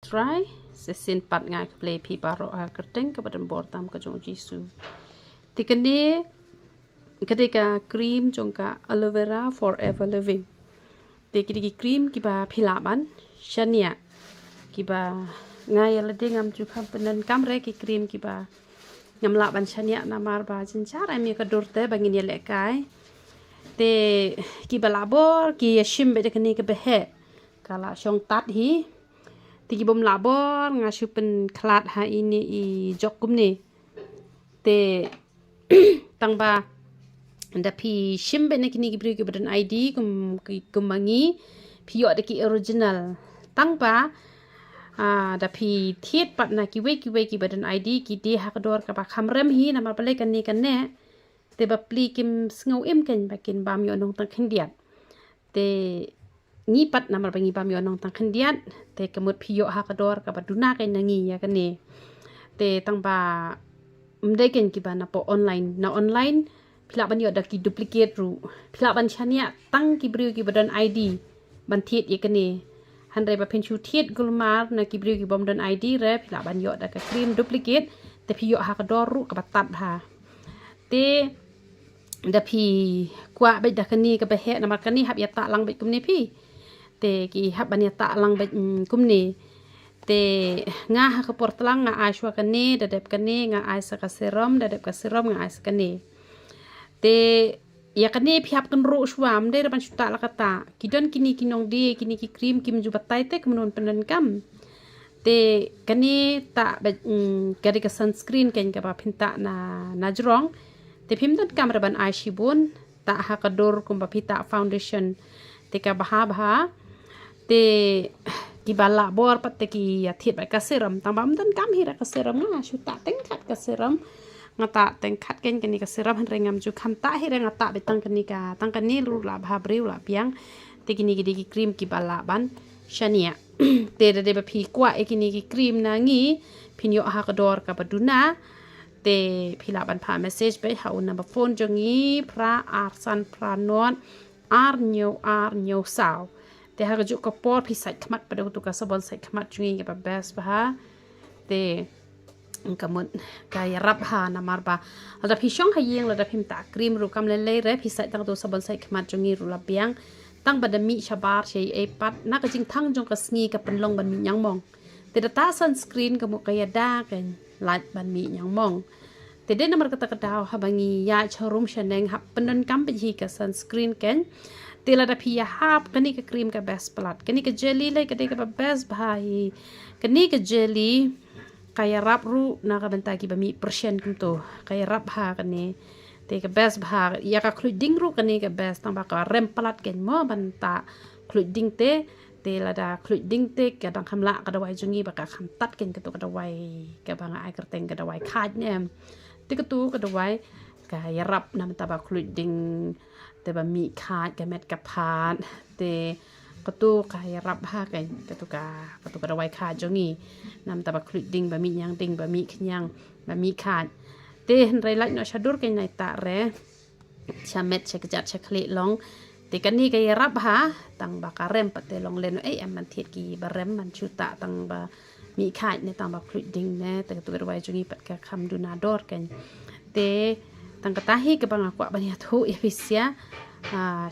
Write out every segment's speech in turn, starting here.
try sesin pat ngai play pi baro kerteng ke badan bor tam ke jong jisu tikene ketika krim jongka aloe vera forever living tikidi krim kiba philaban shania kiba ngai alade ngam ju kham penan kamre ki krim kiba ngam la ban shania namar ba jinchar ami ka dorte bangin yele kai te kiba labor ki yashim be dekani ke behe kala shong tat hi tiki bom labor ngasu pen klat ha ini I jokum ni te tangba anda pi shimbe na kini gibri badan ID kumangi piyo ada ki original tangba da pi thiet pat na ki we ki badan ID ki de ha kador ka ba khamrem hi na ma pale kan ni kan ne te ba pli kim sngo em kan ba kin bam yo nong tang khindiat te ngi pat namar bangi bam yo nong tang khandiat te kemut piyo ha kador ka baduna kai nangi ya kane te tangba mdeken ki bana po online na online phila ban yo da ki duplicate ru phila ban chania tang ki briu ki badan ID ban thiet ye kane han re ba penchu thiet gulmar na ki briu ki bom dan ID re phila ban yo da ka cream duplicate te piyo ha kador ru ka batat ha te da pi kwa be da kani ka be he na ma kani hab ya ta lang be kumni pi te ki hab ban ya ta lang be kumni te nga ha ka portlang nga aswa kani da dep kani nga aisa ka serum da dep ka serum nga aisa kani te ya kani pi hab kan ru swam de ban chuta la kata kidon kini kinong de kini ki cream kim ju batai te kemun penan kam te kani ta be kari ka sunscreen ken ka ba pinta na jrong te phim dan kamera ban aishibun ta ha kador kum ba pita foundation te ka baha te ki bala bor pat te ki ya thiet ba ka serum tambam dan kam hira ka serum nga shu ta teng khat ka serum nga ta teng khat ken kani ka serum han rengam ju kham ta hira nga ta be tang kani ru la bha briu la piang te kini ki cream ki bala ban shania te de ba phi kwa e kini ki cream na ngi phinyo ha kador ka baduna te phila ban pha message be ha un number phone jongi pra arsan pranon ar nyo saw te ha ju ko por phi sai khmat pa tu ka sabon sai khmat jungi ba best ba te kamut kaya rap ha namar ba ada phi shong ha yeng la da phim ta cream ru kam le re phi sai tang tu sabon sai khmat jungi ru la biang tang ba da mi shabar chei e pat na ka jing thang jong ka sngi ka pen long ban mi nyang mong te da ta sunscreen ka mu kaya da kan light ban mi nyang mong te de namar kata daw ha bangi ya chorum shaneng ha penan kam pe hi ka sunscreen ken te la da phi ya hap kani ka cream ka best plat kani ka jelly le ka de ka best bhai kani ka jelly kaya rap ru na ka banta ki ba mi percent kum to kaya rap ha kani te ka best bha ya ka including ru kani ka best tang ba ka rem plat ken mo banta including te la da including te ka dang khamla ka dawai jungi ba ka kham tat ken ka to ka dawai ka ba nga ai kerteng ka dawai khat ne te ka tu ka dawai ka ya rap na ta ba including te ba mi khat ka met ka phat te ka tu ka ya rap ha ken ka tu ka dawai khat jungi nam ta ba including ba mi nyang ding ba mi khnyang ba mi khat te han rai lai no shadur ken nai ta re chamet chekjat chekli long te kan ni ka ya rap ha tang ba ka rem pa te long len am man thiet ki ba rem man chuta tang ba mi khat ne tang ba including ne te ka tu ka dawai jungi pat ka kham du na dor ken te tang ka tahi ke bang akwa bania thu efisia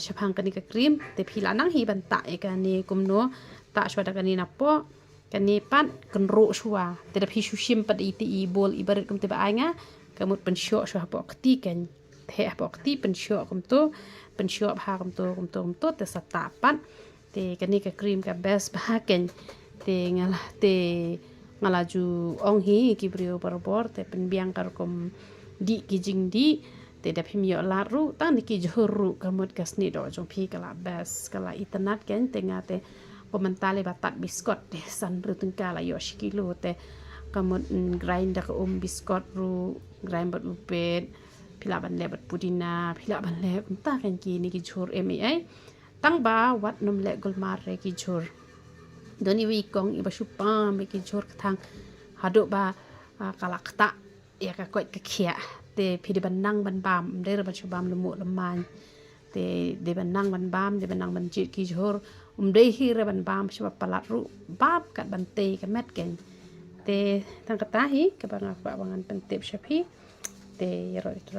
shapang kani ka cream te phila nang hi ban ta e kani kumno ta shwa da kani na po kani pat kan ro shwa te da phi shu shim pat iti I bol I barit kum te ba anga kamut pen sho shwa po kti ken the po kti pen sho kum to pen sho bha kum to te sa ta pat te kani ka cream ka best ba ken te ngala ju ong hi ki brio barbor te pen biang kar kum di ki jing di te da phim yo la ru ta ni ki juru kamut kasni do jong phi kala best kala itanat ken te nga te komentale batat biskot te san ru tung kala yo shikilo te kamut grind ka biskot ru grind bat upet phila ban le bat pudina phila ban le ta kan ki ni ki jur ai tang ba wat nom le gulmar re ki jur doni wi kong I ba shupa me ki jur thang hado ba kalakta ya ka kwet ka khia te phidi ban nang ban bam de ra ba chubam lu mu lam man de benang ban bam de benang ban jit ki jor dei hi re ban bam sebab palat ru bab kat bante ka met ken te tang kata hi ke bangan pentip syapi te ro itu